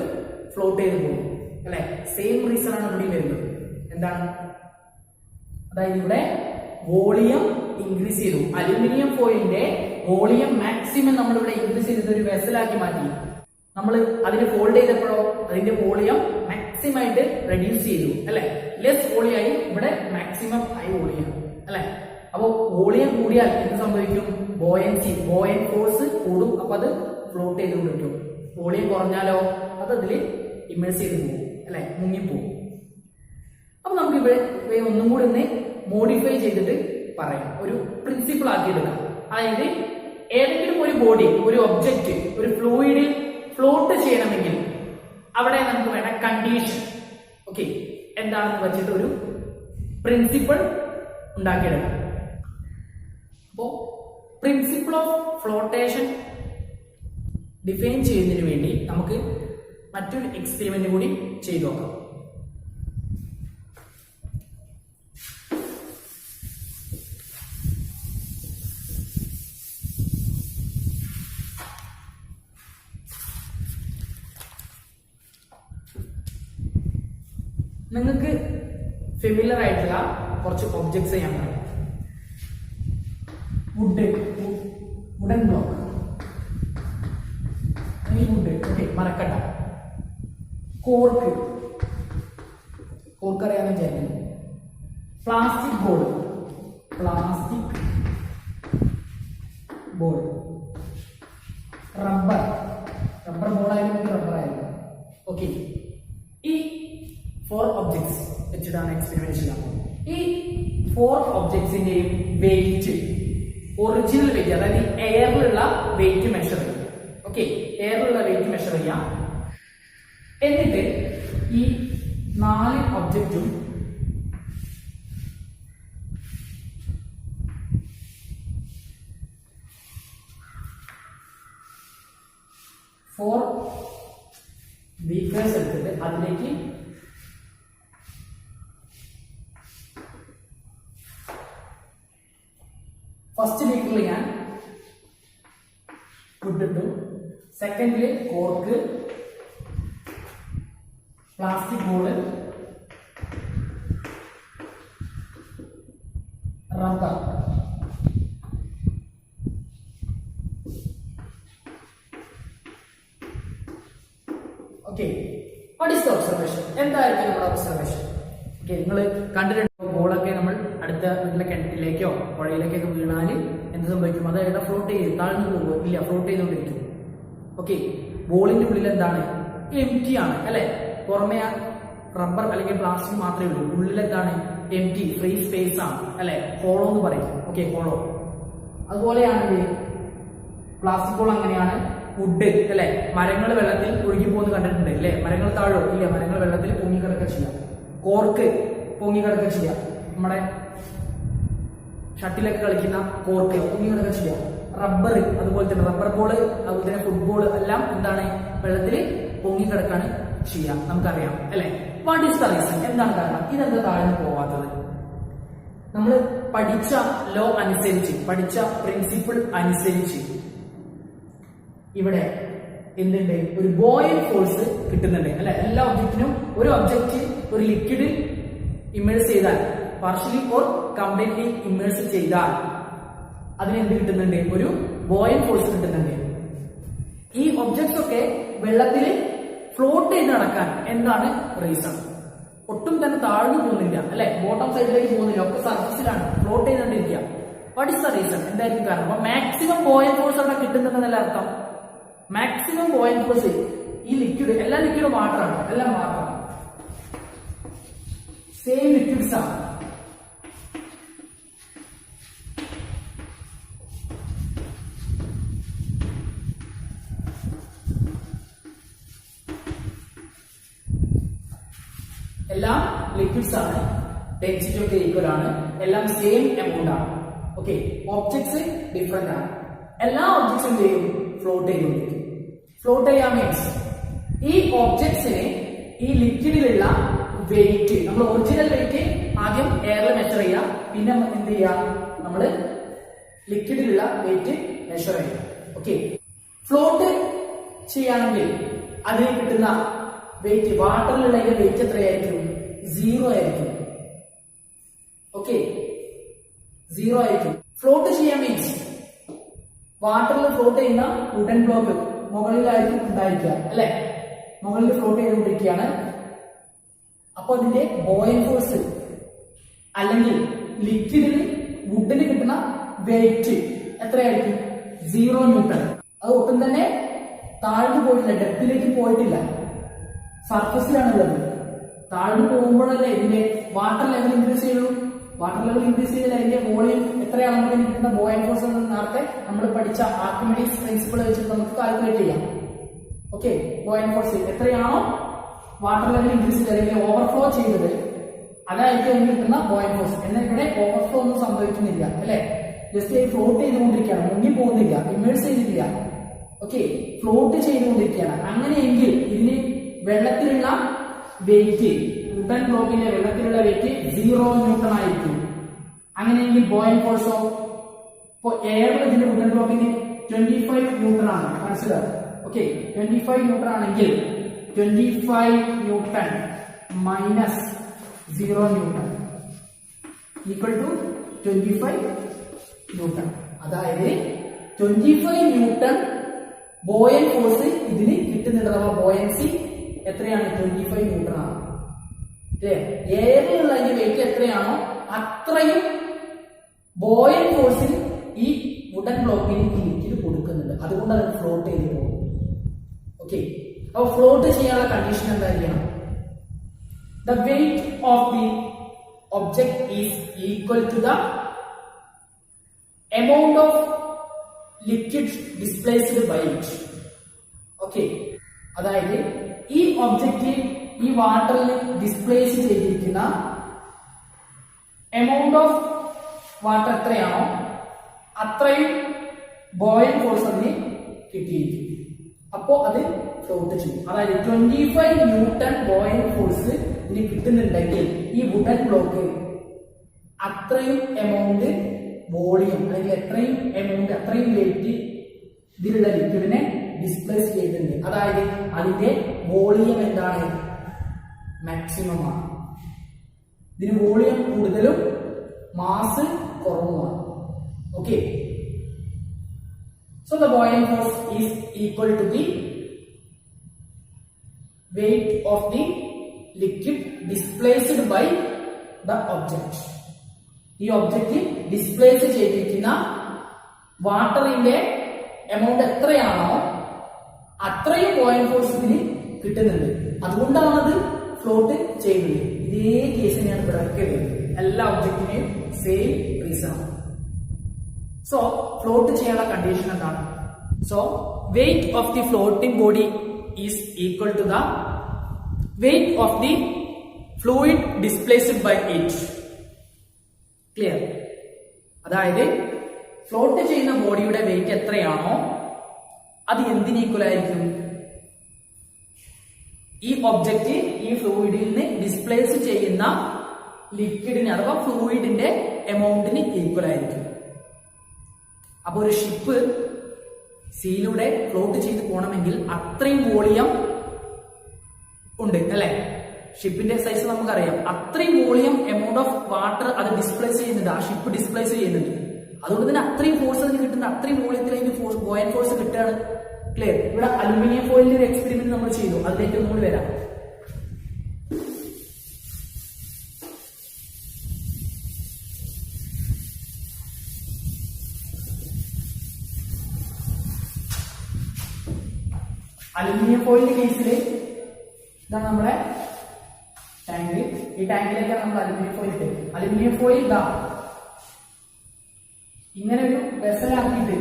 ഫ്ലോട്ട് ചെയ്ത് പോകുന്നു അല്ലെ. സെയിം റീസൺ ആണ് ഇവിടെ വരുന്നത്. എന്താണ്? അതായത് ഇവിടെ വോളിയം ഇൻക്രീസ് ചെയ്തു. അലുമിനിയം ഫോയിലിന്റെ വോളിയം മാക്സിമം നമ്മൾ ഇവിടെ ഇൻക്രീസ് ചെയ്തത് ഒരു വെസലാക്കി മാറ്റി. നമ്മൾ അതിന് ഫോൾഡ് ചെയ്തപ്പോഴോ അതിന്റെ വോളിയം മാക്സിമം ആയിട്ട് റെഡ്യൂസ് ചെയ്തു അല്ലെ. ലെസ് വോളിയായി, ഇവിടെ മാക്സിമം ഹൈ വോളിയം അല്ലെ. അപ്പോ വോളിയം കൂടിയാൽ എന്ത് സംഭവിക്കും? ബോയൻസി, ബോയൻ ഫോഴ്സ് കൂടും. അപ്പൊ അത് ഫ്ലോട്ട് ചെയ്തുകൊണ്ടിരിക്കും. വോളിയം കുറഞ്ഞാലോ അത് അതിൽ ഇമേഴ്സ് ചെയ്ത് പോകും അല്ലെ, മുങ്ങിപ്പോകും. അപ്പൊ നമുക്ക് ഇവിടെ ഒന്നും കൂടി ഒന്ന് മോഡിഫൈ ചെയ്തിട്ട് പറയാം, ഒരു പ്രിൻസിപ്പിൾ ആക്കിയെടുക്കാം. അതായത് ഏതെങ്കിലും ഒരു ബോഡി, ഒരു ഒബ്ജക്റ്റ്, ഒരു ഫ്ലൂയിഡിൽ ഫ്ലോട്ട് ചെയ്യണമെങ്കിൽ അവിടെ നമുക്ക് വേണ്ട കണ്ടീഷൻ ഓക്കെ എന്താണെന്ന് വെച്ചിട്ട് ഒരു പ്രിൻസിപ്പിൾ ഉണ്ടാക്കിയെടുക്കാം. അപ്പോ പ്രിൻസിപ്പിൾ ഓഫ് ഫ്ലോട്ടേഷൻ ഡിഫൈൻ ചെയ്യുന്നതിന് വേണ്ടി നമുക്ക് മറ്റൊരു എക്സ്പെരിമെന്റ് കൂടി ചെയ്തു നോക്കാം. നിങ്ങൾക്ക് ഫെമിലിയർ ആയിട്ടുള്ള കുറച്ച് ഒബ്ജക്ട്സ് ഞാൻ പറയാം. വുഡൻ ബ്ലോക്ക്, ഈ വുഡ് ഓക്കെ, മരക്കട്ട, കോർക്ക് അറിയാമെന്ന് വിചാരിക്കുന്നു, പ്ലാസ്റ്റിക് ബോർഡ് റബ്ബർ ബോൾ ആയിരുന്നു റബ്ബർ ആയിരുന്നു. ഓക്കെ, ഈ 4 ഒബ്ജക്ട്സ് വെച്ചിട്ടാണ് എക്സ്പെരിമെന്റ് ചെയ്യാൻ പോകുന്നത്. ഈ 4 ഒബ്ജക്ട്സിന്റെയും വെയിറ്റ്, ഒറിജിനൽ വെയിറ്റ്, അതായത് എയറിലുള്ള വെയിറ്റ് മെഷർ ചെയ്യാം. ഓക്കെ, എയറിലുള്ള വെയിറ്റ് മെഷർ ചെയ്യാം. എന്നിട്ട് ഈ 4 ഒബ്ജക്റ്റും ബീക്കേഴ്സ് എടുത്തിട്ട് അതിലേക്ക് ഫസ്റ്റ് ബീക്കറിൽ ഞാൻ ഫുഡിട്ടു, സെക്കൻഡില് cork, plastic ball, rubber. Okay, what is the observation? എന്തായിരിക്കും നമ്മുടെ ഒബ്സർവേഷൻ? ഓക്കെ, നിങ്ങൾ കണ്ടിട്ടുണ്ടോ ബോളൊക്കെ നമ്മൾ അടുത്ത വീട്ടിലെ കിണറ്റിലേക്കോ പുഴയിലേക്കൊക്കെ വീണാൽ എന്ത് സംഭവിക്കും? അത് എവിടെ ഫ്ലോട്ട് ചെയ്യും? താഴ്ന്നു പോകുമോ? ഇല്ല, ഫ്ലോട്ട് ചെയ്തുകൊണ്ടിരിക്കും. ഓക്കെ, ബോളിന്റെ ഉള്ളിൽ എന്താണ്? എംറ്റി ആണ് അല്ലെ? പുറമെ റബ്ബർ അല്ലെങ്കിൽ പ്ലാസ്റ്റിക് മാത്രമേ ഉള്ളൂ. ഉള്ളിൽ എന്താണ്? എംറ്റി, ഫ്രീ സ്പേസ് ആണ് അല്ലെ? ഹോളോ എന്ന് പറയും. Okay, hollow. അതുപോലെയാണെങ്കിൽ പ്ലാസ്റ്റിക് ബോൾ അങ്ങനെയാണ്. വുഡ് അല്ലെ? മരങ്ങൾ വെള്ളത്തിൽ ഒഴുകി പോകുന്നത് കണ്ടിട്ടുണ്ട് അല്ലെ? മരങ്ങൾ താഴോ? ഇല്ല, മരങ്ങൾ വെള്ളത്തിൽ പൊങ്ങിക്കിടക്കുക ചെയ്യാം. കോർക്ക് പൊങ്ങിക്കിടക്കുക ചെയ്യാം. നമ്മുടെ ഷട്ടിലൊക്കെ കളിക്കുന്ന കോർക്ക് പൊങ്ങിക്കിടക്കുക ചെയ്യാം. റബ്ബർ അതുപോലെ തന്നെ, റബ്ബർ ബോള് അതുപോലെ തന്നെ ഫുട്ബോൾ എല്ലാം എന്താണ്? വെള്ളത്തിൽ പൊങ്ങിക്കിടക്കാണ് ചെയ്യാം. നമുക്കറിയാം അല്ലെ? What is the reason? എന്താണ് കാരണം? ഇതെന്താ താഴ്ന്നു പോവാത്തത്? നമ്മൾ പഠിച്ച ലോ അനുസരിച്ച്, പഠിച്ച പ്രിൻസിപ്പിൾ അനുസരിച്ച് ഇവിടെ എന്തുണ്ട്? ഒരു ബോയിങ് ഫോഴ്സ് കിട്ടുന്നുണ്ട് അല്ലെ? എല്ലാ ഒബ്ജക്റ്റിനും ഒരു ഒബ്ജക്റ്റ് ഒരു ലിക്വിഡിൽ ഇമേഴ്സ് ചെയ്താൽ, പാർഷ്യലി ഓർ കംപ്ലീറ്റ്ലി ഇമേഴ്സ് ചെയ്താൽ അതിന് എന്ത് കിട്ടുന്നുണ്ട്? ഒരു ബോയിങ് ഫോഴ്സ് കിട്ടുന്നുണ്ട്. ഈ ഒബ്ജക്ട്സ് ഒക്കെ വെള്ളത്തിൽ ഫ്ലോട്ട് ചെയ്ത് നടക്കാൻ എന്താണ് റീസൺ? ഒട്ടും തന്നെ താഴ്ന്നു പോകുന്നില്ല അല്ലെ? ബോട്ടം സൈഡിലേക്ക് പോകുന്നില്ല, ഒക്കെ സർഫസിലാണ് ഫ്ലോട്ട് ചെയ്തുകൊണ്ടിരിക്കുക. What is the reason? എന്തായിരിക്കും കാരണം? അപ്പൊ മാക്സിമം ബോയിങ് ഫോഴ്സ് അവിടെ കിട്ടുന്നുണ്ടെന്നല്ല അർത്ഥം. മാക്സിമം ബോയിങ് ഫോഴ്സ് ഈ ലിക്വിഡ്, എല്ലാ ലിക്വിഡും വാട്ടർ ആണ്, എല്ലാം വാട്ടർ ആണ്, സെയിം ലിക്വിഡ്സ് ആണ്. എല്ലാം ലിക്വിഡ്സ് ആണ്, ഡെൻസിറ്റി ഒക്കെ ഈക്വൽ ആണ്, എല്ലാം സെയിം എമൗണ്ട് ആണ്. ഓക്കെ, ഒബ്ജക്ട്സ് ഡിഫറെന്റ് ആണ്. എല്ലാ ഒബ്ജക്ട്സും ചെയ്യും ഫ്ലോട്ട് ചെയ്തുകൊണ്ടിരിക്കും. ഫ്ലോട്ട് ചെയ്യാൻ മീൻസ് ഈ ഒബ്ജക്ട്സിന് ഈ ലിക്വിഡിലുള്ള വെയിറ്റ്, നമ്മൾ ഒറിജിനൽ വെയിറ്റ് ആദ്യം എയറിൽ മെഷർ ചെയ്യുക, പിന്നെ എന്ത് ചെയ്യുക? നമ്മൾ ലിക്വിഡിലുള്ള വെയിറ്റ് മെഷർ ചെയ്യുക. ഓക്കെ, ഫ്ലോട്ട് ചെയ്യുകയാണെങ്കിൽ അതിന് കിട്ടുന്ന വെയിറ്റ്, വാട്ടറിലുള്ള വെയിറ്റ് എത്രയായിരിക്കും? 0 ആയിരിക്കും. ഓക്കെ, 0 ആയിരിക്കും. ഫ്ലോട്ട് ചെയ്യാൻ മീൻസ് വാട്ടറിൽ ഫ്ലോട്ട് ചെയ്യുന്ന വുഡൻ ബ്ലോക്ക് മുകളിലായിരിക്കും ഉണ്ടായിരിക്കുക അല്ലെ? മുകളിൽ ഫ്ലോട്ട് ചെയ്തുകൊണ്ടിരിക്കുകയാണ്. അപ്പൊ അതിന്റെ ബോയിങ് ഫോഴ്സ് അല്ലെങ്കിൽ ലിക്വിഡിന് വുഡിന് കിട്ടുന്ന വെയിറ്റ് എത്രയായിരിക്കും? 0 ന്യൂട്ടൺ. അത് ഒട്ടും തന്നെ താഴ്ന്നു പോയിട്ടില്ല, ഡെപ്തിലേക്ക് പോയിട്ടില്ല, സർഫസിലാണുള്ളത്. താഴ്ന്നു പോകുമ്പോഴല്ലേ ഇതിന്റെ വാട്ടർ ലെവൽ ഇൻക്രീസ് ചെയ്യുള്ളൂ. വാട്ടർ ലെവൽ ഇൻക്രീസ് ചെയ്താൽ അതിന്റെ വോളിയം എത്രയാണ് നമുക്ക് കിട്ടുന്ന ബോയിങ് ഫോഴ്സ് എന്ന് നേരത്തെ നമ്മൾ പഠിച്ച ആർക്കിമിഡീസ് പ്രിൻസിപ്പിൾ വെച്ചിട്ട് നമുക്ക് കാൽക്കുലേറ്റ് ചെയ്യാം. ഓക്കെ, ബോയിങ് ഫോഴ്സ് എത്രയാണോ വാട്ടർ ലെവൽ ഇൻക്രീസ് ചെയ്ത് അല്ലെങ്കിൽ ഓവർഫ്ലോ ചെയ്തത്, അതായിരിക്കും അതിന് കിട്ടുന്ന ബോയിങ് ഫോഴ്സ്. എന്നാൽ ഇവിടെ ഓവർഫ്ലോ ഒന്നും സംഭവിക്കുന്നില്ല അല്ലെ? ജസ്റ്റ് ഫ്ലോട്ട് ചെയ്തുകൊണ്ടിരിക്കുകയാണ്, മുങ്ങി പോകുന്നില്ല, ഇമേഴ്സ് ചെയ്തിട്ടില്ല. ഓക്കെ, ഫ്ലോട്ട് ചെയ്തുകൊണ്ടിരിക്കുകയാണ്. അങ്ങനെയെങ്കിൽ ഇതിന് വെള്ളത്തിലുള്ള വെയിറ്റ്, വുഡൻ ബ്ലോക്കിന്റെ വെള്ളത്തിലുള്ള വെയിറ്റ് 0 ന്യൂട്ടൺ ആയിരിക്കും. അങ്ങനെയെങ്കിൽ ബോയിങ് ഫോഴ്സോ? ഇപ്പോൾ എയറിൽ ഇതിന്റെ വുഡൻ ബ്ലോക്കിന് 25 ന്യൂട്ടൺ ആണ് കൺസിഡർ. ഓക്കെ, 25 ന്യൂട്ടൺ ആണെങ്കിൽ 25 newton minus 0 newton equal to 25 newton. അതായത് 25 ന്യൂട്ടൺ ബോയിങ് ഫോഴ്സ് ഇതിന് കിട്ടുന്നുണ്ട്. നമ്മൾ ബോയൻസി എത്രയാണ്? 25 ന്യൂട്ടൺ ആണ്. എയറിലുള്ള അതിന്റെ വെയിറ്റ് എത്രയാണോ അത്രയും ബോയിങ് ഫോഴ്സിൽ ഈ വുഡൻ ബ്ലോക്കിന് ഈ ലിക്വിഡ് കൊടുക്കുന്നുണ്ട്. അതുകൊണ്ട് അത് ഫ്ലോട്ട് ചെയ്ത് പോകും. ഓക്കെ, അപ്പൊ ഫ്ലോട്ട് ചെയ്യാനുള്ള കണ്ടീഷൻ എന്തായിരിക്കണം? The weight of the object is equal to the amount of liquid displaced by it. Okay, അതായത് ഈ ഒബ്ജക്റ്റ് ഈ വാട്ടറിൽ ഡിസ്പ്ലേസ് ചെയ്തിരിക്കുന്ന എമൗണ്ട് ഓഫ് വാട്ടർ എത്രയാണോ അത്രയും ബോയിലിംഗ് ഫോഴ്സ് അതിന് കിട്ടിയിരിക്കും. അപ്പോ അത് ഫ്ലോട്ട് ചെയ്യും. അതായത് 25 ന്യൂട്ടൺ ബോയിലിംഗ് ഫോഴ്സ് ഇതിന് കിട്ടുന്നുണ്ടെങ്കിൽ ഈ വുഡൻ ബ്ലോക്ക് അത്രയും എമൗണ്ട് വോളിയം അല്ലെങ്കിൽ എത്രയും എമൗണ്ട് അത്രയും വെയിറ്റ് ഇതിലുള്ള ലിക്വിഡിനെ ഡിസ്പ്ലേസ് ചെയ്തിട്ടുണ്ട്. അതായത് അതിന്റെ വോളിയം എന്താണ്? മാക്സിമം ആണ്. ഇതിന് വോളിയം കൂടുതലും മാസ് കുറവുമാണ്. Okay, so the boiling force is equal to the weight of the liquid displaced by the object. ഈ ഒബ്ജക്റ്റ് ഡിസ്പ്ലേസ് ചെയ്തിരിക്കുന്ന വാട്ടറിന്റെ എമൗണ്ട് എത്രയാണോ അത്രയും ബോയിലിംഗ് ഫോഴ്സ് ഇതിന് കിട്ടുന്നുണ്ട്. അതുകൊണ്ടാണ് അത് ഫ്ലോട്ട് ചെയ്യുന്നത്. ഇതേ കേസിനെയാണ് ഇവിടെ വരുന്നത്. എല്ലാ ഒബ്ജക്റ്റിനെയും സെയിം റീസൺ ആണ്. സോ ഫ്ലോട്ട് ചെയ്യാനുള്ള കണ്ടീഷൻ എന്താണ്? So weight of the floating body is equal to the weight of the fluid displaced by it. Clear? അതായത് ഫ്ലോട്ട് ചെയ്യുന്ന ബോഡിയുടെ വെയിറ്റ് എത്രയാണോ അത് എന്തിന് ഈക്വൽ ആയിരിക്കും? ഈ ഒബ്ജക്റ്റ് ഈ ഫ്ലൂയിഡിൽ നിന്ന് ഡിസ്പ്ലേസ് ചെയ്യുന്ന ലിക്വിഡിന് അഥവാ ഫ്ലൂയിഡിന്റെ എമൗണ്ടിന് ഈക്വൽ ആയിരിക്കും. അപ്പൊ ഒരു ഷിപ്പ് സീയിലൂടെ ഫ്ലോട്ട് ചെയ്ത് പോകണമെങ്കിൽ അത്രയും വോളിയം ഉണ്ട് അല്ലെ? ഷിപ്പിന്റെ സൈസ് നമുക്കറിയാം. അത്രയും വോളിയം എമൗണ്ട് ഓഫ് വാട്ടർ അത് ഡിസ്പ്ലേസ് ചെയ്യുന്നുണ്ട്, ആ ഷിപ്പ് ഡിസ്പ്ലേസ് ചെയ്യുന്നുണ്ട്. അതുകൊണ്ട് തന്നെ അത്രയും ഫോഴ്സ് അതിന് കിട്ടുന്ന അത്രയും വോളിയത്തിൽ അതിന് ബോയിലിംഗ് ഫോഴ്സ് കിട്ടുകയാണ്. ക്ലിയർ? ഇവിടെ അലുമിനിയം ഫോയിലിന്റെ ഒരു എക്സ്പെരിമെന്റ് നമ്മൾ ചെയ്തു, അതിലേക്ക് ഒന്നുകൂടി വരാം. അലുമിനിയം ഫോയിലിന്റെ കേസിൽ ഇതാണ് നമ്മുടെ ടാങ്ക്. ഈ ടാങ്കിലേക്കാണ് നമ്മൾ അലുമിനിയം ഫോയിൽ ഇട്ടത്. അലുമിനിയം ഫോയിൽ ഇതാ ഇങ്ങനെ ഒരു വെസലാക്കിയിട്ട്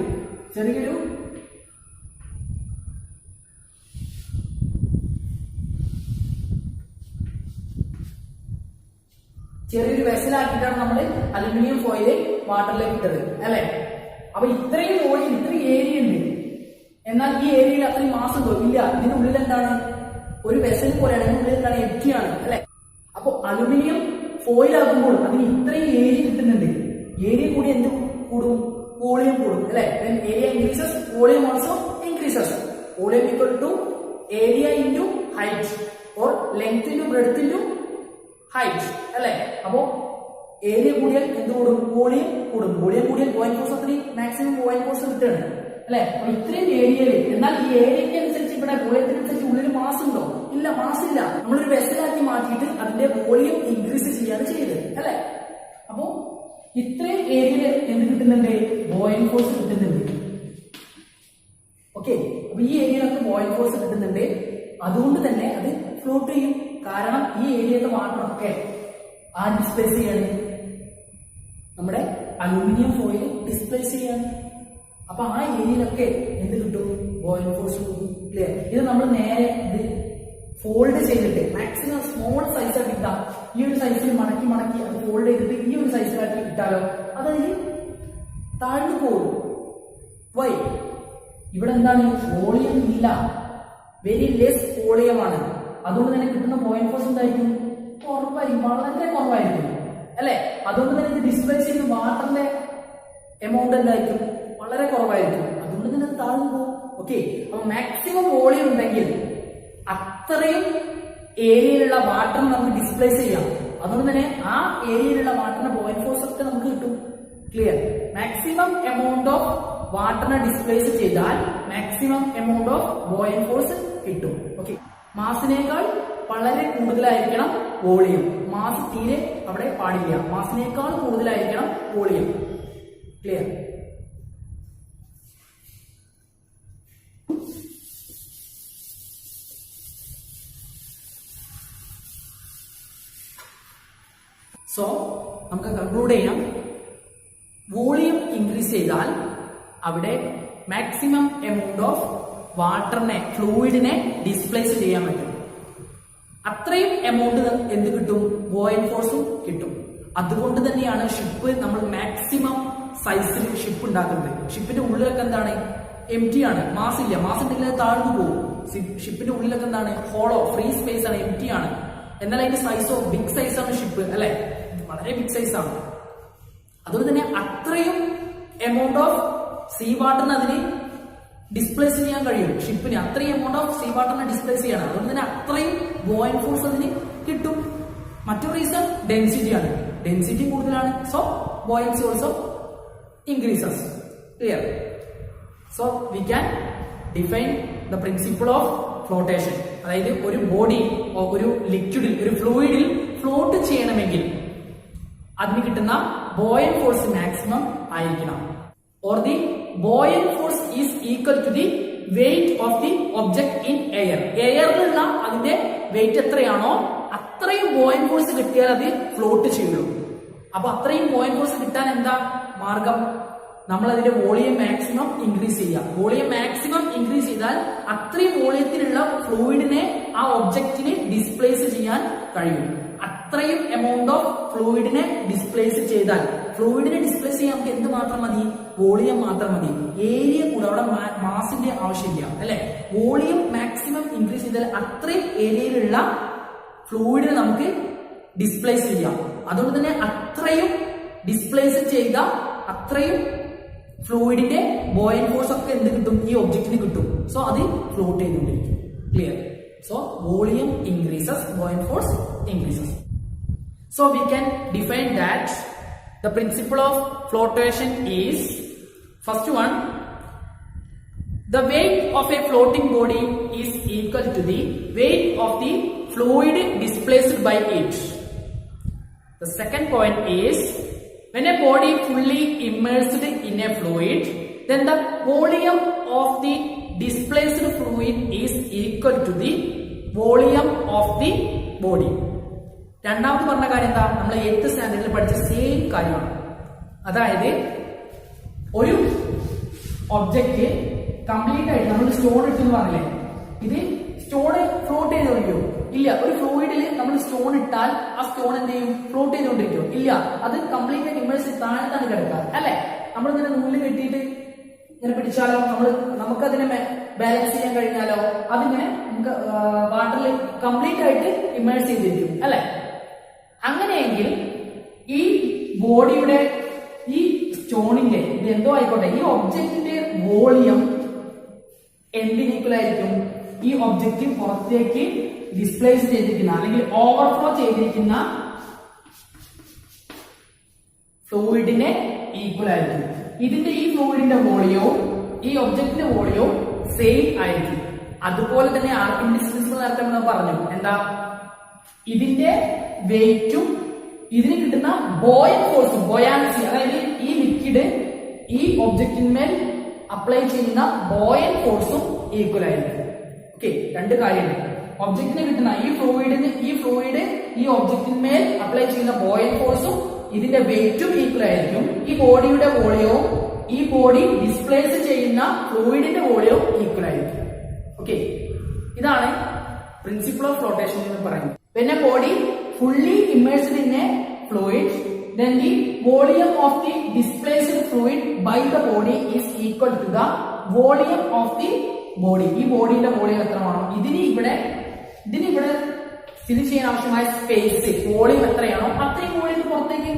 ചെറിയൊരു വെസലാക്കിയിട്ടാണ് നമ്മൾ അലുമിനിയം ഫോയിൽ വാട്ടറിലേക്ക് ഇട്ടത് അല്ലെ? അപ്പൊ ഇത്രയും വോളിയം ഇത്രയും ഏരിയ ഉണ്ട്, എന്നാൽ ഈ ഏരിയയിൽ അത്രയും മാസ് ഉണ്ടോ? ഇല്ല. ഇതിനുള്ളിൽ എന്താണ്? ഒരു വെസൽ പോലെയാണ്. ഇതിനുള്ളിൽ എന്താണ്? എംപ്റ്റി ആണ് അല്ലെ? അപ്പൊ അലുമിനിയം ഫോയിൽ ആകുമ്പോൾ അതിന് ഇത്രയും ഏരിയ കിട്ടുന്നുണ്ട്. ഏരിയ കൂടി എന്ത് കൂടും? വോളിയം കൂടും അല്ലെ? Area increases, volume also increases. Volume equal to area into height or length into breadth into height അല്ലെ? അപ്പോ ഏരിയ കൂടിയാൽ എന്ത് കൂടും? വോളിയം കൂടും. വോളിയം കൂടിയാൽ ബോയിലിംഗ് ഫോഴ്സ് അത്രയും മാക്സിമം ബോയിലിംഗ് ഫോഴ്സ് കിട്ടുകയാണ് അല്ലെ? അപ്പൊ ഇത്രയും ഏരിയയിൽ, എന്നാൽ ഈ ഏരിയക്ക് അനുസരിച്ച് ഇവിടെ വോളിയത്തിനനുസരിച്ച് ഉള്ളിൽ മാസ് ഉണ്ടോ? ഇല്ല, മാസ് ഇല്ല. നമ്മളൊരു വെസലാക്കി മാറ്റിയിട്ട് അതിന്റെ വോളിയം ഇൻക്രീസ് ചെയ്യാണ് ചെയ്തത് അല്ലെ? അപ്പോ ഇത്രയും ഏരിയയിൽ എന്ത് കിട്ടുന്നുണ്ട്? ബോയിലിംഗ് ഫോഴ്സ് കിട്ടുന്നുണ്ട്. ഓക്കെ, അപ്പൊ ഈ ഏരിയയിലൊക്കെ ബോയിലിംഗ് ഫോഴ്സ് കിട്ടുന്നുണ്ട്. അതുകൊണ്ട് തന്നെ അത് ഫ്ലോട്ട് ചെയ്യും. കാരണം ഈ ഏരിയയിലെ വാട്ടറൊക്കെ ആ ഡിസ്പ്ലേസ് ചെയ്യാണ്, നമ്മുടെ അലൂമിനിയം ഫോയിൽ ഡിസ്പ്ലേസ് ചെയ്യാണ്. അപ്പൊ ആ ഏരിയയിലൊക്കെ എന്ത് കിട്ടും? ബോയിലിംഗ് ഫോഴ്സ് കിട്ടും. ക്ലിയർ? ഇത് നമ്മൾ നേരെ ഇത് ഫോൾഡ് ചെയ്തിട്ട് മാക്സിമം സ്മോൾ സൈസ് ആക്കി ഇട്ടാം. ഈ ഒരു സൈസിൽ മടക്കി മടക്കി അത് ഫോൾഡ് ചെയ്തിട്ട് ഈ ഒരു സൈസിലാക്കി ഇട്ടാലോ അതതിൽ താഴ്ന്നു പോകും. വൈ? ഇവിടെ എന്താണ്? വോളിയം ഇല്ല, വെരി ലെസ് വോളിയമാണ്. അതുകൊണ്ട് തന്നെ കിട്ടുന്ന ബോയിലിംഗ് ഫോഴ്സ് എന്തായിരിക്കും? കുറവായിരിക്കും, വളരെ കുറവായിരിക്കും അല്ലെ? അതുകൊണ്ട് തന്നെ ഇത് ഡിസ്പ്ലേസ് ചെയ്യുന്ന വാട്ടറിന്റെ എമൗണ്ട് എന്തായിരിക്കും? വളരെ കുറവായിരിക്കും. അതുകൊണ്ട് തന്നെ അത് താഴ്ന്നു പോകും. ഓക്കെ, അപ്പൊ മാക്സിമം വോളിയം ഉണ്ടെങ്കിൽ അത്രയും ഏരിയയിലുള്ള വാട്ടർ നമുക്ക് ഡിസ്പ്ലേസ് ചെയ്യാം. അതുകൊണ്ട് തന്നെ ആ ഏരിയയിലുള്ള വാട്ടറിന്റെ ബോയിലിംഗ് ഫോഴ്സ് ഒക്കെ നമുക്ക് കിട്ടും. ക്ലിയർ? മാക്സിമം എമൗണ്ട് ഓഫ് വാട്ടറിനെ ഡിസ്പ്ലേസ് ചെയ്താൽ maximum amount of buoyant force കിട്ടും. ഓക്കെ, മാസിനേക്കാൾ വളരെ കൂടുതലായിരിക്കണം വോളിയം. മാസ് തീരെ അവിടെ പാടില്ല. മാസിനേക്കാൾ കൂടുതലായിരിക്കണം വോളിയം. ക്ലിയർ? സോ നമുക്ക് കൺക്ലൂഡ് ചെയ്യാം. വോളിയം ഇൻക്രീസ് ചെയ്താൽ അവിടെ മാക്സിമം എമൗണ്ട് ഓഫ് വാട്ടറിനെ, ഫ്ലൂയിഡിനെ ഡിസ്പ്ലേസ് ചെയ്യാൻ പറ്റും. അത്രയും എമൗണ്ട് എന്ത് കിട്ടും? ബോയിന്റ് ഫോഴ്സും കിട്ടും. അതുകൊണ്ട് തന്നെയാണ് ഷിപ്പ് നമ്മൾ മാക്സിമം സൈസിൽ ഷിപ്പ് ഉണ്ടാക്കുന്നത്. ഷിപ്പിന്റെ ഉള്ളിലൊക്കെ എന്താണ്? എം ടി ആണ്, മാസ് ഇല്ല. മാസ് ഉണ്ടെങ്കിൽ അത് താഴ്ന്നു പോകും. ഷിപ്പിന്റെ ഉള്ളിലൊക്കെ എന്താണ്? ഹോളോ, ഫ്രീ സ്പേസ് ആണ്, എം ടി ആണ്. എന്നാൽ അതിന്റെ സൈസോ ബിഗ് സൈസ് ആണ് ഷിപ്പ്, അല്ലെ? വളരെ ബിഗ് സൈസ് ആണ്. അതുകൊണ്ട് തന്നെ അത്രയും എമൗണ്ട് ഓഫ് സീ വാട്ടറിന് അതിന് ഡിസ്പ്ലേസ് ചെയ്യാൻ കഴിയും. ഷിപ്പിന് അത്രയും എമൗണ്ട് ഓഫ് സീ വാട്ടറിനെ ഡിസ്പ്ലേസ് ചെയ്യണം. അതുകൊണ്ട് തന്നെ അത്രയും ബോയിന്റ് ഫോഴ്സ് അതിന് കിട്ടും. മറ്റൊരു റീസൺ ഡെൻസിറ്റി ആണ്. ഡെൻസിറ്റി കൂടുതലാണ്. So buoyancy also increases. Clear? So we can define the principle of flotation. അതായത് ഒരു ബോഡി ഒരു ലിക്വിഡിൽ, ഒരു ഫ്ലൂയിഡിൽ ഫ്ലോട്ട് ചെയ്യണമെങ്കിൽ അതിന് കിട്ടുന്ന ബോയന്റ് ഫോഴ്സ് മാക്സിമം ആയിരിക്കണം. Or the buoyant force is equal to the weight of the object in air. എയറിലുള്ള അതിന്റെ വെയിറ്റ് എത്രയാണോ അത്രയും ബോയന്റ് ഫോഴ്സ് കിട്ടിയാൽ അത് ഫ്ലോട്ട് ചെയ്യുള്ളൂ. അപ്പൊ അത്രയും ബോയന്റ് ഫോഴ്സ് കിട്ടാൻ എന്താ മാർഗം? നമ്മൾ അതിന്റെ വോളിയം മാക്സിമം ഇൻക്രീസ് ചെയ്യുക. വോളിയം മാക്സിമം ഇൻക്രീസ് ചെയ്താൽ അത്രയും വോളിയത്തിലുള്ള ഫ്ലൂയിഡിനെ ആ ഒബ്ജക്റ്റിന് ഡിസ്പ്ലേസ് ചെയ്യാൻ കഴിയും. അത്രയും എമൗണ്ട് ഓഫ് ഫ്ലൂയിഡിനെ ഡിസ്പ്ലേസ് ചെയ്താൽ, ഫ്ലൂയിഡിനെ ഡിസ്പ്ലേസ് ചെയ്യാൻ നമുക്ക് എന്ത് മാത്രം മതി? വോളിയം മാത്രം മതി. ഏരിയ കൂടെ, അവിടെ മാസിന്റെ ആവശ്യമില്ല, അല്ലെ? വോളിയം മാക്സിമം ഇൻക്രീസ് ചെയ്താൽ അത്രയും ഏരിയയിലുള്ള ഫ്ലൂയിഡിനെ നമുക്ക് ഡിസ്പ്ലേസ് ചെയ്യാം. അതുകൊണ്ട് തന്നെ അത്രയും ഡിസ്പ്ലേസ് ചെയ്ത അത്രയും ഫ്ലൂയിഡിന്റെ ബോയിന്റ് ഫോഴ്സ് ഒക്കെ എന്ത് കിട്ടും? ഈ ഒബ്ജക്റ്റിന് കിട്ടും. സോ അത് ഫ്ലോട്ട് ചെയ്തുകൊണ്ടിരിക്കും. Clear? So volume increases, buoyant force increases. So we can define that the principle of flotation is, first one, the weight of a floating body is equal to the weight of the fluid displaced by it. The second point is, when a body fully immersed in a fluid, then the volume of the displaced fluid is equal to the volume of the body. രണ്ടാമത് പറഞ്ഞ കാര്യം എന്താ? നമ്മൾ 8th സ്റ്റാൻഡേർഡിൽ പഠിച്ച സെയിം കാര്യമാണ്. അതായത് ഒരു ഒബ്ജക്റ്റ് കംപ്ലീറ്റ് ആയിട്ട് നമ്മൾ സ്റ്റോൺ ഇട്ടെന്ന് പറഞ്ഞില്ലേ, ഇത് സ്റ്റോണ് ഫ്ലോട്ട് ചെയ്തുകൊണ്ടിരിക്കും? ഇല്ല. ഒരു ഫ്ലൂയിഡിൽ നമ്മൾ സ്റ്റോൺ ഇട്ടാൽ ആ സ്റ്റോൺ എന്ത് ചെയ്യും? ഫ്ലോട്ട് ചെയ്തുകൊണ്ടിരിക്കും? ഇല്ല. അത് കംപ്ലീറ്റ് ആയിട്ട് ഇമേഴ്സ് താഴത്താണ് കിടക്കുക, അല്ലെ? നമ്മൾ ഇങ്ങനെ നൂല് കെട്ടിയിട്ട് ഇങ്ങനെ പിടിച്ചാലോ, നമുക്കതിനെ ബാലൻസ് ചെയ്യാൻ കഴിഞ്ഞാലോ അതിങ്ങനെ നമുക്ക് വാട്ടറിൽ കംപ്ലീറ്റ് ആയിട്ട് ഇമേഴ്സ് ചെയ്തിരിക്കും, അല്ലെ? അങ്ങനെയെങ്കിൽ ഈ ബോഡിയുടെ, ഈ സ്റ്റോണിന്റെ, ഇത് എന്തോ ആയിക്കോട്ടെ, ഈ ഒബ്ജക്റ്റിന്റെ വോളിയം എന്തിന് ഈക്വൽ ആയിരിക്കും? ഈ ഒബ്ജക്റ്റ് പുറത്തേക്ക് ഡിസ്പ്ലേസ് ചെയ്തിരിക്കുന്ന അല്ലെങ്കിൽ ഓവർഫ്ലോ ചെയ്തിരിക്കുന്ന ഫ്ലൂയിഡിനെ ഈക്വൽ ആയിരിക്കും. ഇതിന്റെ ഈ ഫ്ലൂയിഡിന്റെ വോളിയവും ഈ ഒബ്ജക്റ്റിന്റെ വോളിയവും സെയിം ആയിരിക്കും. അതുപോലെ തന്നെ ആർക്കിമിഡിസ് പ്രിൻസിപ്പിൾ നേരത്തെ നമ്മൾ പറഞ്ഞു. എന്താ? ഇതിന്റെ വെയിറ്റും ഇതിന് കിട്ടുന്ന ബോയന്റ് ഫോഴ്സും, ബോയാൻസി, അതായത് ഈ ലിക്വിഡ് ഈ ഒബ്ജക്റ്റിന്മേൽ അപ്ലൈ ചെയ്യുന്ന ബോയന്റ് ഫോഴ്സും ഈക്വൽ ആയിരിക്കും. ഓക്കെ, രണ്ട് കാര്യങ്ങൾ. ഒബ്ജക്റ്റിന് കിട്ടുന്ന ഈ ഫ്ലൂയിഡ് ഈ ഒബ്ജക്റ്റിന്മേൽ അപ്ലൈ ചെയ്യുന്ന ബോയന്റ് ഫോഴ്സും ഇതിന്റെ വെയിറ്റും ഈക്വൽ ആയിരിക്കും. ഈ ബോഡിയുടെ വോളിയവും ഈ ബോഡി ഡിസ്പ്ലേസ് ചെയ്യുന്ന ഫ്ലൂയിഡിന്റെ വോളിയവും ഈക്വൽ ആയിരിക്കും. ഓക്കെ, ഇതാണ് പ്രിൻസിപ്പിൾ ഓഫ് ഫ്ലോട്ടേഷൻ എന്ന് പറയുന്നത്. When a body fully immersed in a fluid, then the volume of the displaced fluid by the body is equal to the volume of the body. ഈ ബോഡിയുടെ വോളിയം എത്രയാണോ ഇതിന് ഇവിടെ സ്ഥിതി ചെയ്യാൻ ആവശ്യമായ സ്പേസ്, വോളിയം എത്രയാണോ അത്രയും വോളിയം പുറത്തേക്ക്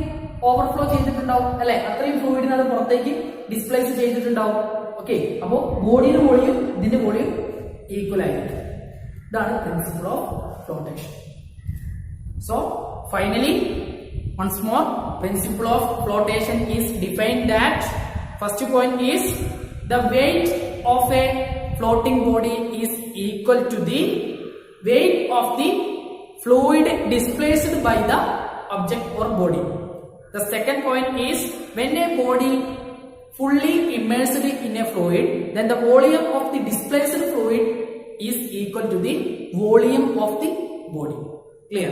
ഓവർഫ്ലോ ചെയ്തിട്ടുണ്ടാവും, അല്ലെ? അത്രയും ഫ്ലൂയിഡിനെ അത് പുറത്തേക്ക് ഡിസ്പ്ലേസ് ചെയ്തിട്ടുണ്ടാവും. ഓക്കെ, അപ്പോ ബോഡിയുടെ വോളിയം ഇതിന്റെ വോളിയം ഈക്വൽ ആയിരിക്കും. ഇതാണ് principle of flotation. So finally, once more, principle of flotation is defined that first point is the weight of a floating body is equal to the weight of the fluid displaced by the object or body. The second point is when a body fully immersed in a fluid, then the volume of the displaced fluid is equal to the volume of the body. Clear?